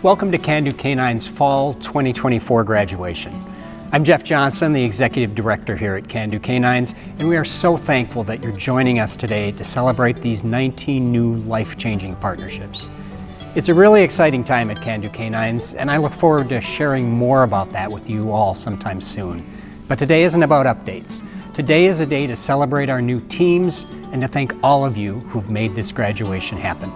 Welcome to Can Do Canine's Fall 2024 graduation. I'm Jeff Johnson, the Executive Director here at Can Do Canines, and we are so thankful that you're joining us today to celebrate these 19 new life-changing partnerships. It's a really exciting time at Can Do Canines, and I look forward to sharing more about that with you all sometime soon. But today isn't about updates. Today is a day to celebrate our new teams and to thank all of you who've made this graduation happen.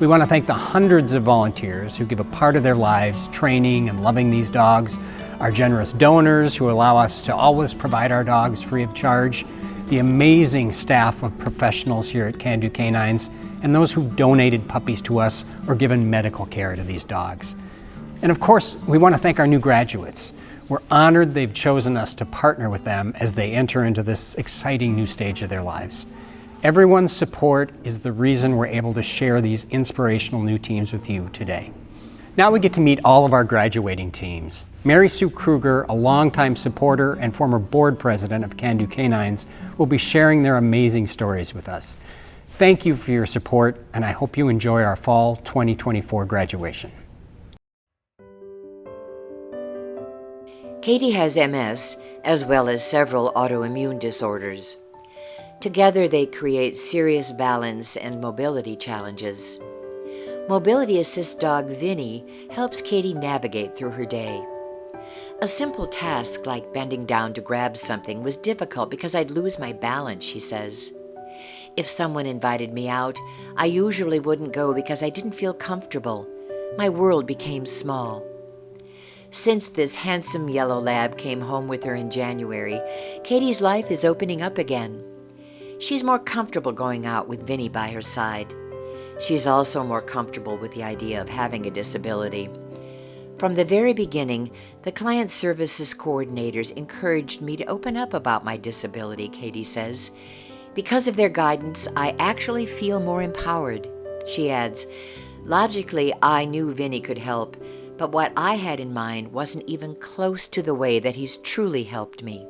We want to thank the hundreds of volunteers who give a part of their lives training and loving these dogs, our generous donors who allow us to always provide our dogs free of charge, the amazing staff of professionals here at Can Do Canines, and those who've donated puppies to us or given medical care to these dogs. And of course, we want to thank our new graduates. We're honored they've chosen us to partner with them as they enter into this exciting new stage of their lives. Everyone's support is the reason we're able to share these inspirational new teams with you today. Now we get to meet all of our graduating teams. Mary Sue Kruger, a longtime supporter and former board president of Can Do Canines, will be sharing their amazing stories with us. Thank you for your support, and I hope you enjoy our Fall 2024 graduation. Katie has MS, as well as several autoimmune disorders. Together they create serious balance and mobility challenges. Mobility assist dog Vinnie helps Katie navigate through her day. A simple task like bending down to grab something was difficult because I'd lose my balance, she says. If someone invited me out, I usually wouldn't go because I didn't feel comfortable. My world became small. Since this handsome yellow lab came home with her in January, Katie's life is opening up again. She's more comfortable going out with Vinnie by her side. She's also more comfortable with the idea of having a disability. From the very beginning, the client services coordinators encouraged me to open up about my disability, Katie says. Because of their guidance, I actually feel more empowered. She adds, logically, I knew Vinnie could help, but what I had in mind wasn't even close to the way that he's truly helped me.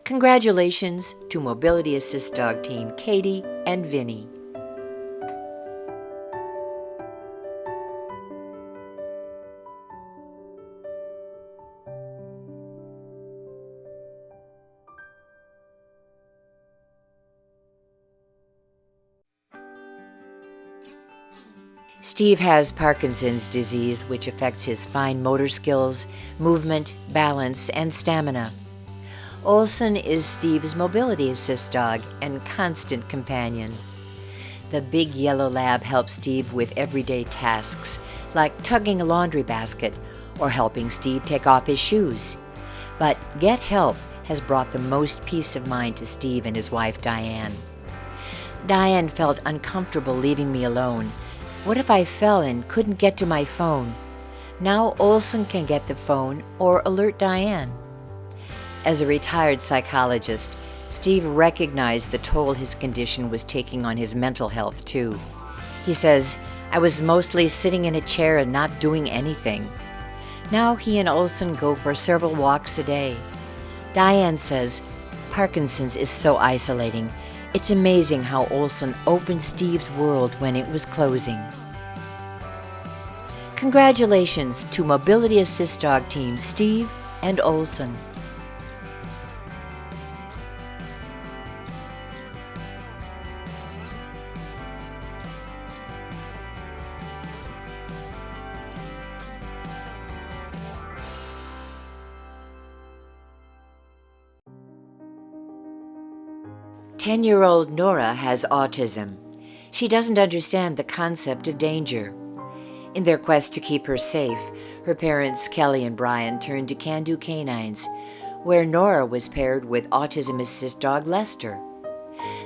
Congratulations to Mobility Assist Dog Team Katie and Vinnie. Steve has Parkinson's disease, which affects his fine motor skills, movement, balance, and stamina. Olson is Steve's mobility assist dog and constant companion. The big yellow lab helps Steve with everyday tasks, like tugging a laundry basket or helping Steve take off his shoes. But Get Help has brought the most peace of mind to Steve and his wife, Diane. Diane felt uncomfortable leaving me alone. What if I fell and couldn't get to my phone? Now Olson can get the phone or alert Diane. As a retired psychologist, Steve recognized the toll his condition was taking on his mental health, too. He says, I was mostly sitting in a chair and not doing anything. Now he and Olson go for several walks a day. Diane says, Parkinson's is so isolating. It's amazing how Olson opened Steve's world when it was closing. Congratulations to Mobility Assist Dog Team Steve and Olson. Ten-year-old Norah has autism. She doesn't understand the concept of danger. In their quest to keep her safe, her parents, Kelly and Brian, turned to Can Do Canines, where Norah was paired with autism assist dog Lester.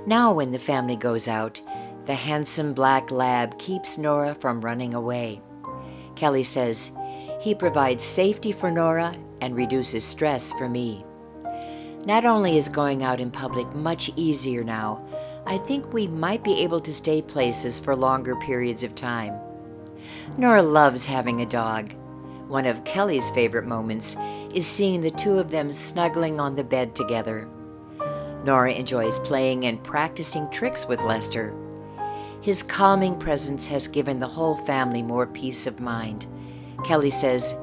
Now when the family goes out, the handsome black lab keeps Norah from running away. Kelly says, he provides safety for Norah and reduces stress for me. Not only is going out in public much easier now, I think we might be able to stay places for longer periods of time. Norah loves having a dog. One of Kelly's favorite moments is seeing the two of them snuggling on the bed together. Norah enjoys playing and practicing tricks with Lester. His calming presence has given the whole family more peace of mind. Kelly says,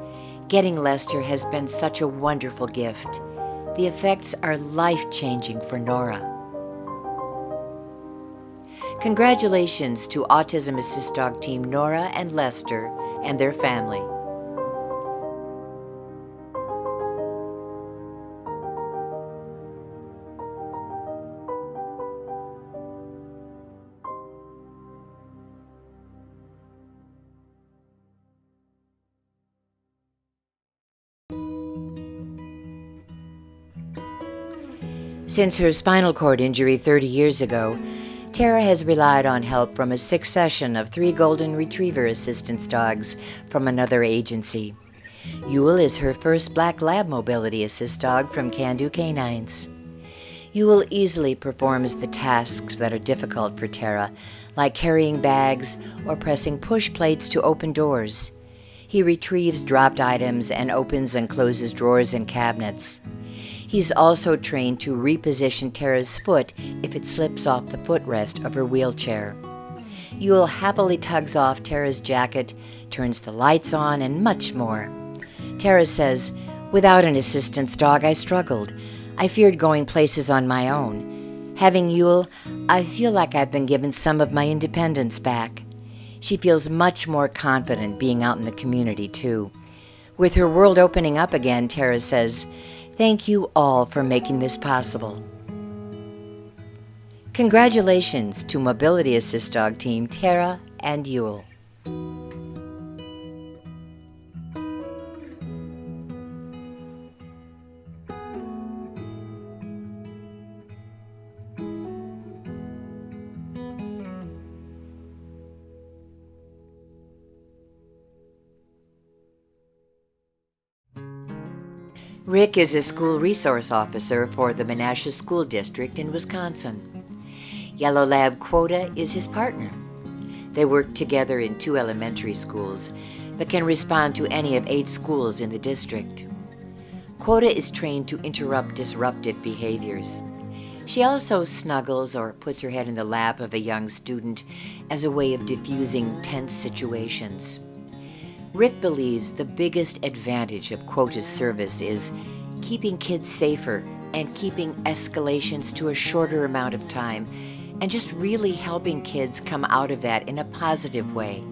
"Getting Lester has been such a wonderful gift. The effects are life-changing for Norah." Congratulations to Autism Assist Dog Team Norah and Lester and their family. Since her spinal cord injury 30 years ago, Tara has relied on help from a succession of 3 golden retriever assistance dogs from another agency. Yule is her first black lab mobility assist dog from Can-Do Canines. Yule easily performs the tasks that are difficult for Tara, like carrying bags or pressing push plates to open doors. He retrieves dropped items and opens and closes drawers and cabinets. He's also trained to reposition Tara's foot if it slips off the footrest of her wheelchair. Yule happily tugs off Tara's jacket, turns the lights on, and much more. Tara says, "Without an assistance dog, I struggled. I feared going places on my own. Having Yule, I feel like I've been given some of my independence back." She feels much more confident being out in the community, too. With her world opening up again, Tara says, "Thank you all for making this possible." Congratulations to Mobility Assist Dog Team Tara and Yule. Rick is a school resource officer for the Menasha School District in Wisconsin. Yellow Lab Quota is his partner. They work together in 2 elementary schools, but can respond to any of 8 schools in the district. Quota is trained to interrupt disruptive behaviors. She also snuggles or puts her head in the lap of a young student as a way of diffusing tense situations. Rick believes the biggest advantage of Quota's service is keeping kids safer and keeping escalations to a shorter amount of time, and just really helping kids come out of that in a positive way.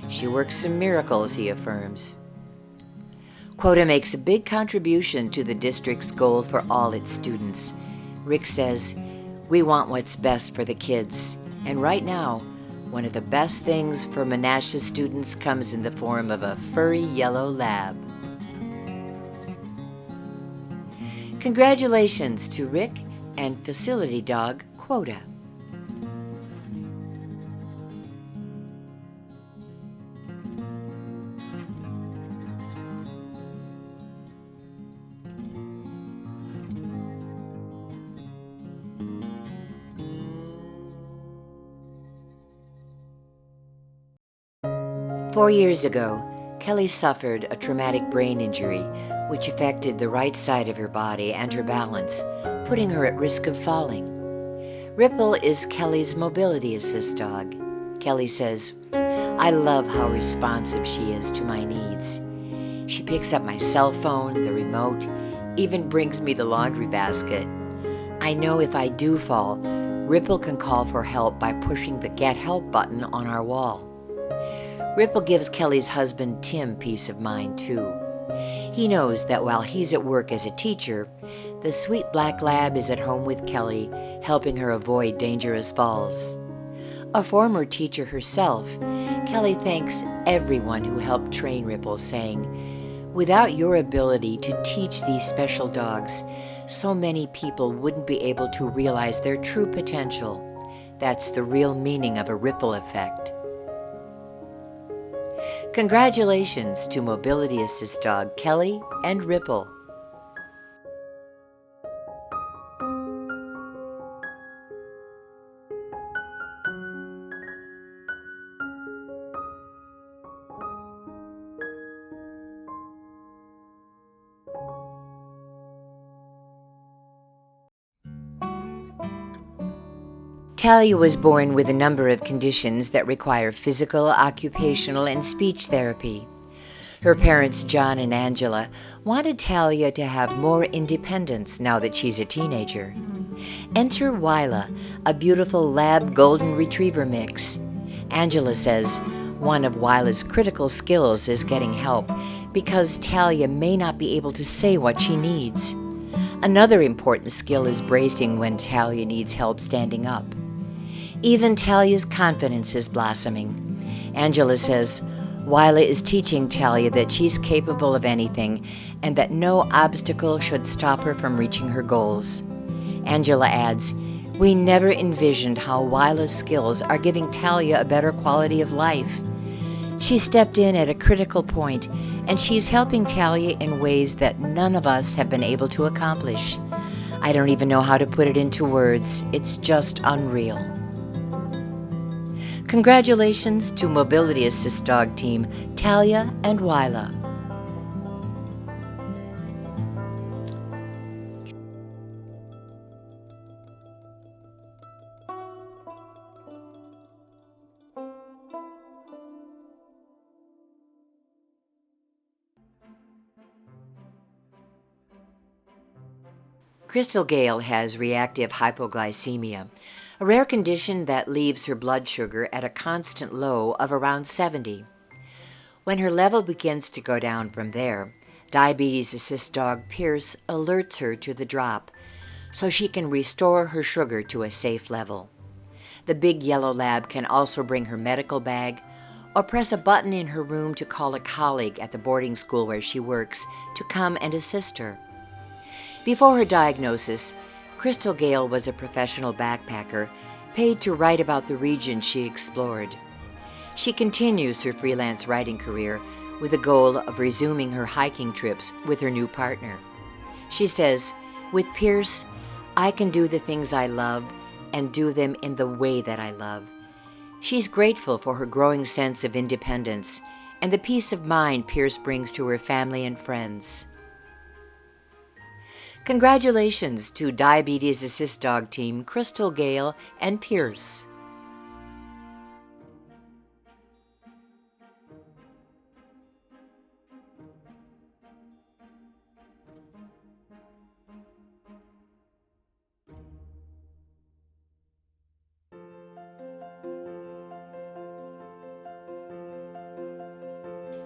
She works some miracles, he affirms. Quota makes a big contribution to the district's goal for all its students. Rick says, "We want what's best for the kids, and right now, one of the best things for Menasha students comes in the form of a furry yellow lab." Congratulations to Rick and facility dog Quota. Four years ago, Kelly suffered a traumatic brain injury which affected the right side of her body and her balance, putting her at risk of falling. Ripple is Kelly's mobility assist dog. Kelly says, "I love how responsive she is to my needs. She picks up my cell phone, the remote, even brings me the laundry basket. I know if I do fall, Ripple can call for help by pushing the Get Help button on our wall." Ripple gives Kelly's husband Tim peace of mind, too. He knows that while he's at work as a teacher, the sweet black lab is at home with Kelly, helping her avoid dangerous falls. A former teacher herself, Kelly thanks everyone who helped train Ripple, saying, "Without your ability to teach these special dogs, so many people wouldn't be able to realize their true potential. That's the real meaning of a ripple effect." Congratulations to Mobility Assist Dog Kelly and Ripple. Talia was born with a number of conditions that require physical, occupational, and speech therapy. Her parents, John and Angela, wanted Talia to have more independence now that she's a teenager. Enter Wylla, a beautiful lab golden retriever mix. Angela says one of Wylla's critical skills is getting help because Talia may not be able to say what she needs. Another important skill is bracing when Talia needs help standing up. Even Talia's confidence is blossoming. Angela says Wylla is teaching Talia that she's capable of anything and that no obstacle should stop her from reaching her goals. Angela adds, "We never envisioned how Wylla's skills are giving Talia a better quality of life. She stepped in at a critical point, and she's helping Talia in ways that none of us have been able to accomplish. I don't even know how to put it into words. It's just unreal." Congratulations to Mobility Assist Dog Team Talia and Wylla. Crystal Gail has reactive hypoglycemia, a rare condition that leaves her blood sugar at a constant low of around 70. When her level begins to go down from there, Diabetes Assist Dog Pierce alerts her to the drop so she can restore her sugar to a safe level. The big yellow lab can also bring her medical bag or press a button in her room to call a colleague at the boarding school where she works to come and assist her. Before her diagnosis, Crystal Gail was a professional backpacker paid to write about the region she explored. She continues her freelance writing career with the goal of resuming her hiking trips with her new partner. She says, "With Pierce, I can do the things I love and do them in the way that I love." She's grateful for her growing sense of independence and the peace of mind Pierce brings to her family and friends. Congratulations to Diabetes Assist Dog Team Crystal Gail and Pierce.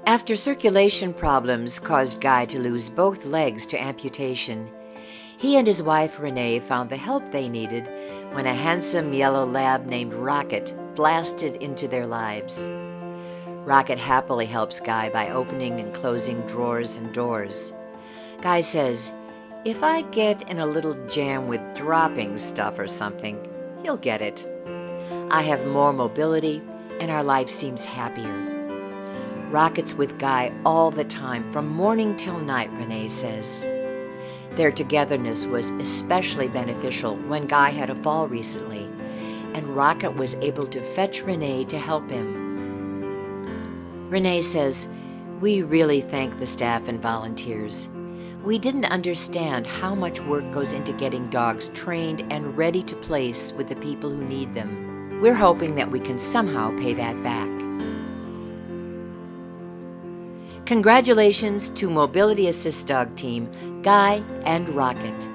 After circulation problems caused Guy to lose both legs to amputation, he and his wife Renee found the help they needed when a handsome yellow lab named Rocket blasted into their lives. Rocket happily helps Guy by opening and closing drawers and doors. Guy says, "If I get in a little jam with dropping stuff or something, he'll get it. I have more mobility and our life seems happier." Rocket's with Guy all the time, from morning till night, Renee says. Their togetherness was especially beneficial when Guy had a fall recently, and Rocket was able to fetch Renee to help him. Renee says, "We really thank the staff and volunteers. We didn't understand how much work goes into getting dogs trained and ready to place with the people who need them. We're hoping that we can somehow pay that back." Congratulations to Mobility Assist Dog Team Guy and Rocket.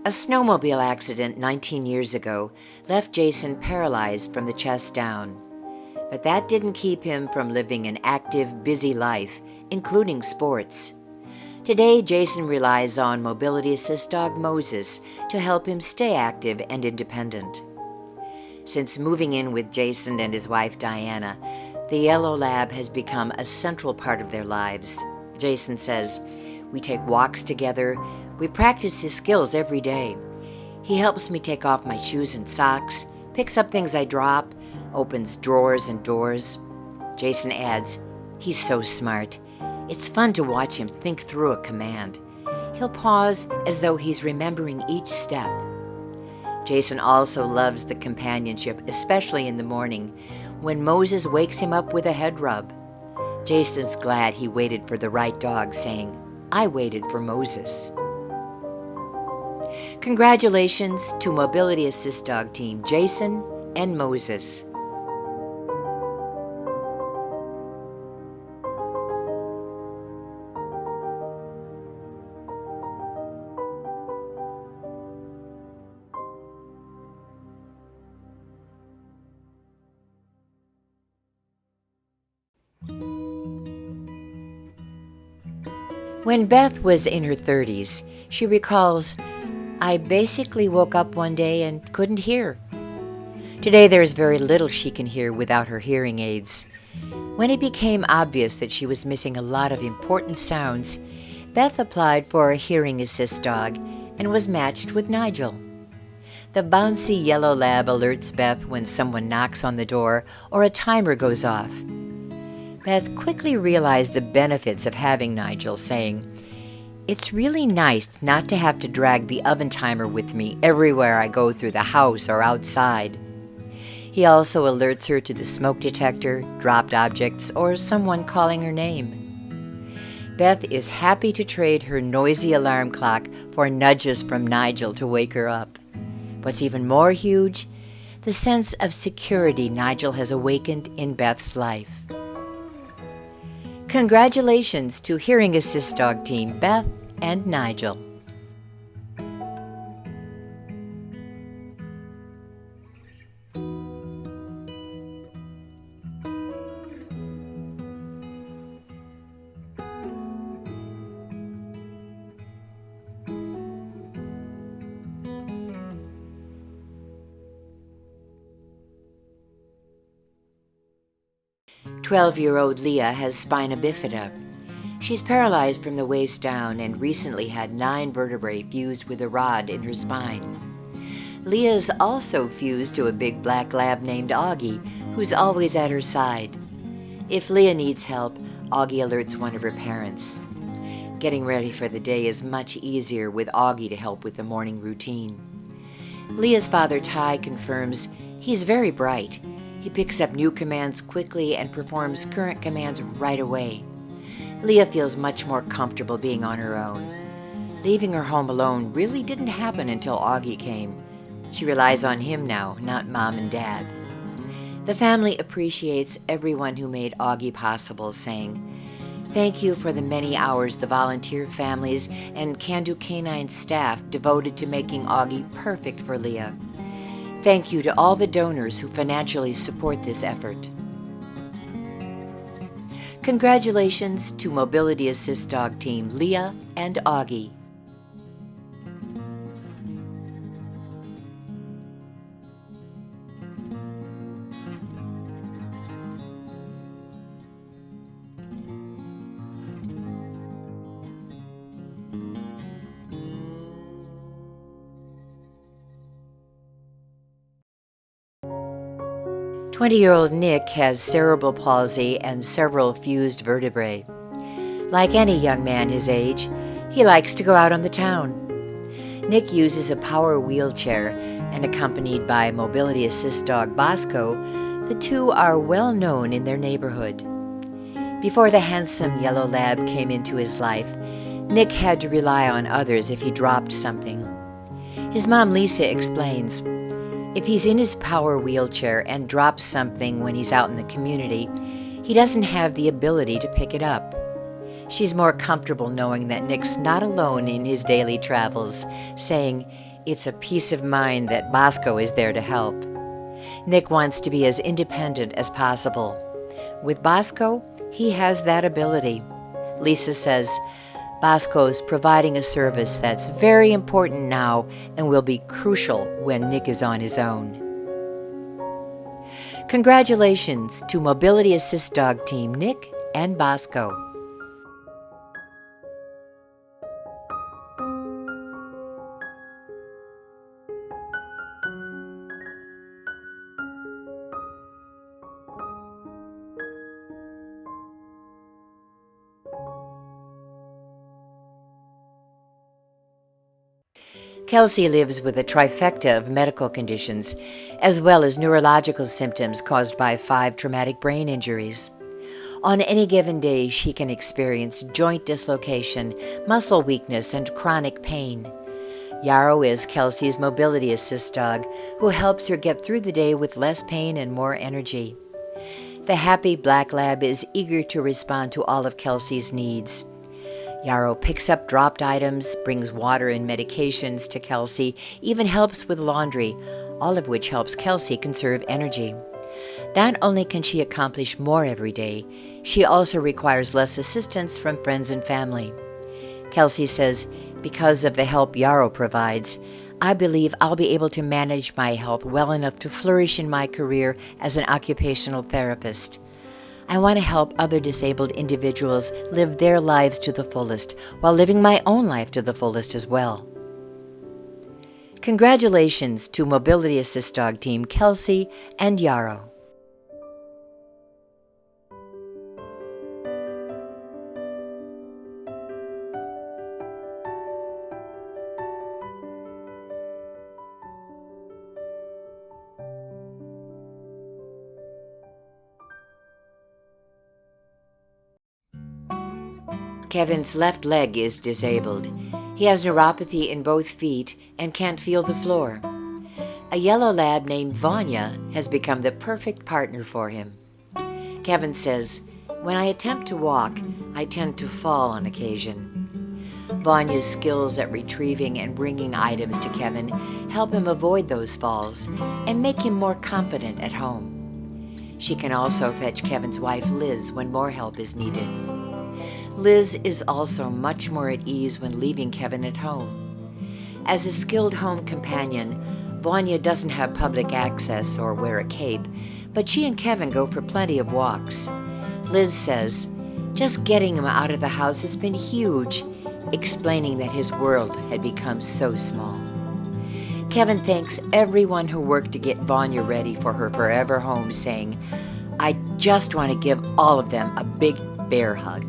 A snowmobile accident 19 years ago left Jason paralyzed from the chest down. But that didn't keep him from living an active, busy life, including sports. Today, Jason relies on Mobility Assist Dog Moses to help him stay active and independent. Since moving in with Jason and his wife Diana, the Yellow Lab has become a central part of their lives. Jason says, "We take walks together. We practice his skills every day. He helps me take off my shoes and socks, picks up things I drop, opens drawers and doors." Jason adds, "He's so smart. It's fun to watch him think through a command. He'll pause as though he's remembering each step. Jason also loves the companionship, especially in the morning, when Moses wakes him up with a head rub. Jason's glad he waited for the right dog, saying, "I waited for Moses." Congratulations to Mobility Assist Dog Team Jason and Moses. When Beth was in her 30s, she recalls, "I basically woke up one day and couldn't hear." Today there's very little she can hear without her hearing aids. When it became obvious that she was missing a lot of important sounds, Beth applied for a hearing assist dog and was matched with Nigel. The bouncy yellow lab alerts Beth when someone knocks on the door or a timer goes off. Beth quickly realized the benefits of having Nigel, saying, "It's really nice not to have to drag the oven timer with me everywhere I go through the house or outside." He also alerts her to the smoke detector, dropped objects, or someone calling her name. Beth is happy to trade her noisy alarm clock for nudges from Nigel to wake her up. What's even more huge? The sense of security Nigel has awakened in Beth's life. Congratulations to Hearing Assist Dog Team Beth and Nigel. "12-year-old Leah has spina bifida. She's paralyzed from the waist down and recently had 9 vertebrae fused with a rod in her spine. Leah's also fused to a big black lab named Auggie, who's always at her side. If Leah needs help, Auggie alerts one of her parents. Getting ready for the day is much easier with Auggie to help with the morning routine. Leah's father, Ty, confirms he's very bright. He picks up new commands quickly and performs current commands right away. Leah feels much more comfortable being on her own. Leaving her home alone really didn't happen until Auggie came. She relies on him now, not Mom and Dad. The family appreciates everyone who made Auggie possible, saying, "Thank you for the many hours the volunteer families and Can Do Canine staff devoted to making Auggie perfect for Leah. Thank you to all the donors who financially support this effort." Congratulations to Mobility Assist Dog Team Leah and Auggie. "20-year-old Nick has cerebral palsy and several fused vertebrae. Like any young man his age, he likes to go out on the town. Nick uses a power wheelchair, and accompanied by Mobility Assist dog Bosco, the two are well known in their neighborhood. Before the handsome yellow lab came into his life, Nick had to rely on others if he dropped something. His mom, Lisa, explains, if he's in his power wheelchair and drops something when he's out in the community, he doesn't have the ability to pick it up. She's more comfortable knowing that Nick's not alone in his daily travels, saying it's a peace of mind that Bosco is there to help. Nick wants to be as independent as possible. With Bosco, he has that ability. Lisa says, Bosco's providing a service that's very important now and will be crucial when Nick is on his own. Congratulations to Mobility Assist Dog Team Nick and Bosco. Kelsey lives with a trifecta of medical conditions, as well as neurological symptoms caused by 5 traumatic brain injuries. On any given day, she can experience joint dislocation, muscle weakness, and chronic pain. Yarao is Kelsey's mobility assist dog, who helps her get through the day with less pain and more energy. The happy black lab is eager to respond to all of Kelsey's needs. Yarao picks up dropped items, brings water and medications to Kelsey, even helps with laundry, all of which helps Kelsey conserve energy. Not only can she accomplish more every day, she also requires less assistance from friends and family. Kelsey says, because of the help Yarao provides, I believe I'll be able to manage my health well enough to flourish in my career as an occupational therapist. I want to help other disabled individuals live their lives to the fullest, while living my own life to the fullest as well. Congratulations to Mobility Assist Dog Team Kelsey and Yarao. Kevin's left leg is disabled. He has neuropathy in both feet and can't feel the floor. A yellow lab named Vanya has become the perfect partner for him. Kevin says, when I attempt to walk, I tend to fall on occasion. Vanya's skills at retrieving and bringing items to Kevin help him avoid those falls and make him more confident at home. She can also fetch Kevin's wife Liz when more help is needed. Liz is also much more at ease when leaving Kevin at home. As a skilled home companion, Vanya doesn't have public access or wear a cape, but she and Kevin go for plenty of walks. Liz says, just getting him out of the house has been huge, explaining that his world had become so small. Kevin thanks everyone who worked to get Vanya ready for her forever home, saying, I just want to give all of them a big bear hug.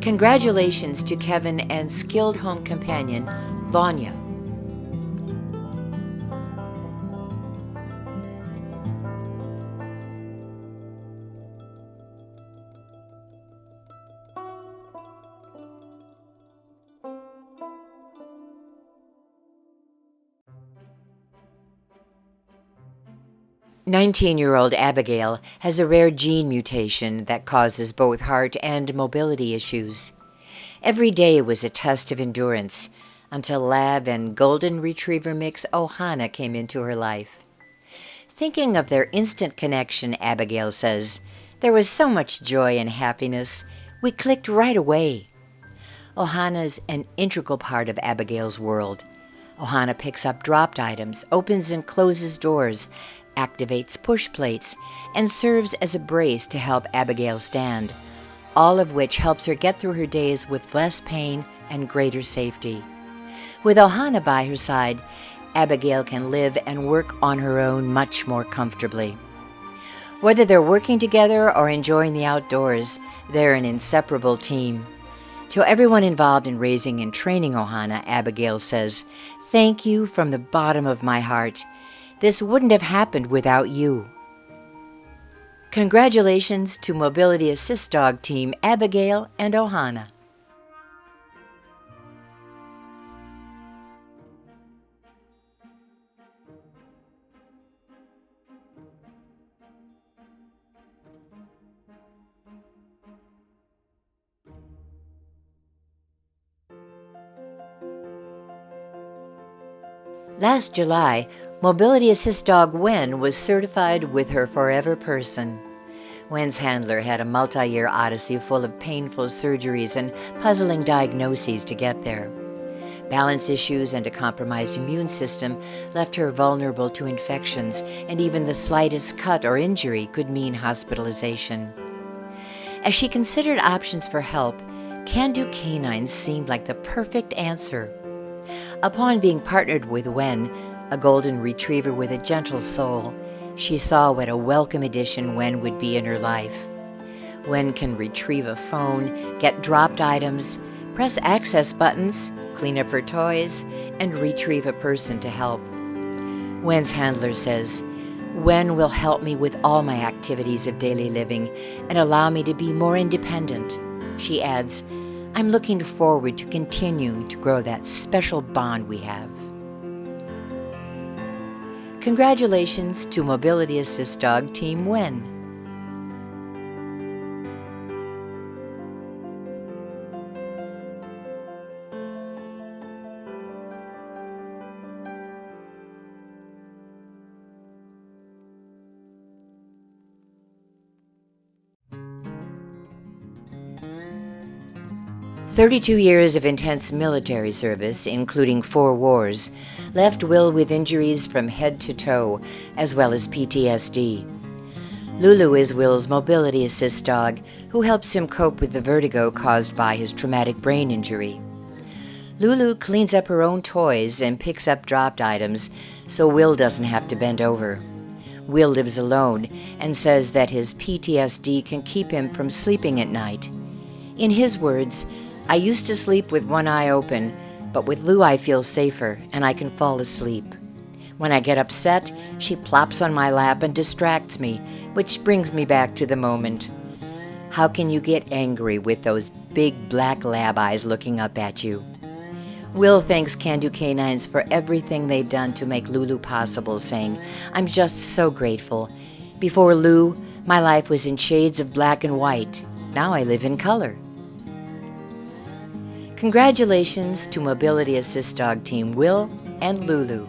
Congratulations to Kevin and skilled home companion, Vanya. "19-year-old Abigail has a rare gene mutation that causes both heart and mobility issues. Every day was a test of endurance until lab and golden retriever mix Ohana came into her life. Thinking of their instant connection, Abigail says, there was so much joy and happiness. We clicked right away. Ohana's an integral part of Abigail's world. Ohana picks up dropped items, opens and closes doors, activates push plates, and serves as a brace to help Abigail stand, all of which helps her get through her days with less pain and greater safety. With Ohana by her side, Abigail can live and work on her own much more comfortably. Whether they're working together or enjoying the outdoors, they're an inseparable team. To everyone involved in raising and training Ohana, Abigail says, "Thank you from the bottom of my heart. This wouldn't have happened without you." Congratulations to Mobility Assist Dog Team Abigail and Ohana. Last July, Mobility Assist Dog Wen was certified with her Forever Person. Wen's handler had a multi-year odyssey full of painful surgeries and puzzling diagnoses to get there. Balance issues and a compromised immune system left her vulnerable to infections, and even the slightest cut or injury could mean hospitalization. As she considered options for help, Can-Do Canines seemed like the perfect answer. Upon being partnered with Wen, a golden retriever with a gentle soul, she saw what a welcome addition Wen would be in her life. Wen can retrieve a phone, get dropped items, press access buttons, clean up her toys, and retrieve a person to help. Wen's handler says, Wen will help me with all my activities of daily living and allow me to be more independent. She adds, I'm looking forward to continuing to grow that special bond we have. Congratulations to Mobility Assist Dog Team Wen. "32 years of intense military service, including 4 wars, left Will with injuries from head to toe, as well as PTSD. Lulu is Will's mobility assist dog, who helps him cope with the vertigo caused by his traumatic brain injury. Lulu cleans up her own toys and picks up dropped items so Will doesn't have to bend over. Will lives alone and says that his PTSD can keep him from sleeping at night. In his words, I used to sleep with one eye open, but with Lou I feel safer and I can fall asleep. When I get upset, she plops on my lap and distracts me, which brings me back to the moment. How can you get angry with those big black lab eyes looking up at you? Will thanks Can Do Canines for everything they've done to make Lulu possible, saying, I'm just so grateful. Before Lou, my life was in shades of black and white. Now I live in color. Congratulations to Mobility Assist Dog Team Will and Lulu.